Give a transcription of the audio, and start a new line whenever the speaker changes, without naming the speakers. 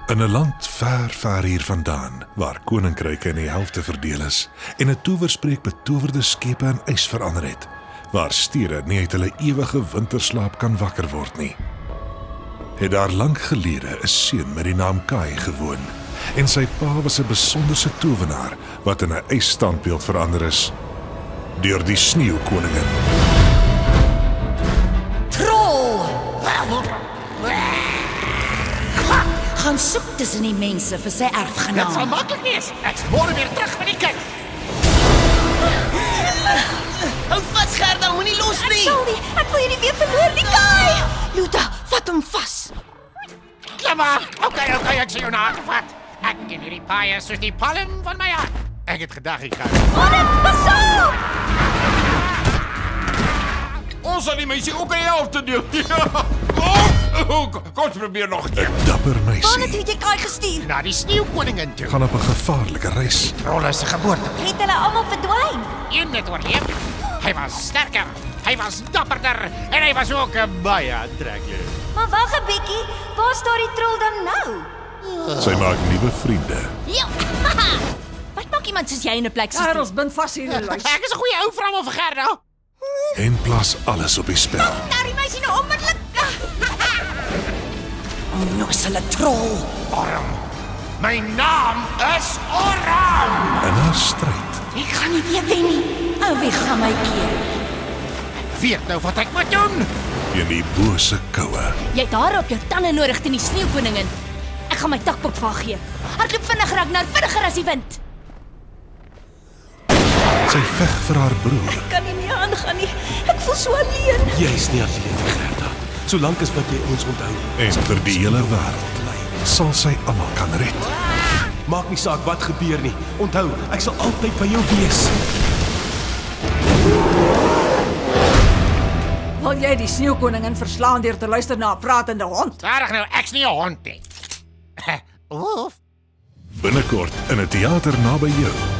In 'n land ver, ver hier vandaan, waar koninkryke in die helfte verdeel is en 'n towerspreek betowerde skepe in ys verander het, waar stiere nie uit hulle ewige winterslaap kan wakker word nie, het daar lank gelede 'n seun met die naam Kai gewoon, en sy pa was 'n besonderse towenaar wat in 'n ysstandbeeld verander is deur die Sneeuwkoningin.
Troll! Gaan soek tussen die mense vir sy
Dit sal
erfgenaam.
maklik wees. Ek's môre weer terug met die kind.
Hou vas, Gerda, moenie los nie.
Sorry, ek wil hierdie weer verloor, die Kai! Luta, vat hom vas.
Klim maar. Okay, ek sien jou na gevat. Ek ken hierdie paaie soos die palm van my hand. Ek het gedag ek gaan.
Manne, pas op!
Ons sal die meisie ook 'n helfte deel. Kom ons probeer nog 'n keer.
'n Dapper
Waar
meisie
het jy Kai gestuur?
Na die Sneeuwkoningin toe.
gaan op 'n gevaarlike reis.
Trolle se geboorte.
Het hulle almal verdwyn?
Een het oorleef. Hy was sterker. Hy was dapperder en hy was ook 'n baie aantreklik.
Maar wag 'n bietjie, waar staan die troll dan nou?
Sy maak nuwe vriende.
Ja. Wat maak iemand soos jy in 'n plek soos
Ons bind vas hier in die lys.
Ek is 'n goeie ou vrou vir Gerda.
En plaas alles op die spel.
Nou die meisie nou onmiddellik. Onnozele troll.
Orm. My naam is Orm.
In haar stryd
Ek gaan nie weer wen nie. Ou, wie gaan my keer?
Weet nou wat ek moet doen.
teen die bose koue.
Jy het haar op jou tande nodig teen die Sneeuwkoningin. Ek gaan my takpok vir haar gee. Hardloop vinnig, Ragnar, vinniger as die wind.
Sy veg vir haar broer.
Ek kan nie meer aangaan nie. Ek voel so alleen.
Jy's nie alleen, Gerda. Solank as wat jy ons onthou.
En vir die hele wêreld sal sy almal kan red.
Maak nie saak wat gebeur nie. Onthou, ek sal altyd by jou wees.
Wil jy die Sneeuwkoningin verslaan deur te luister na 'n pratende hond?
Stadig nou, ek's nie 'n hond nie. Oef.
Binnekort in 'n teater naby jou.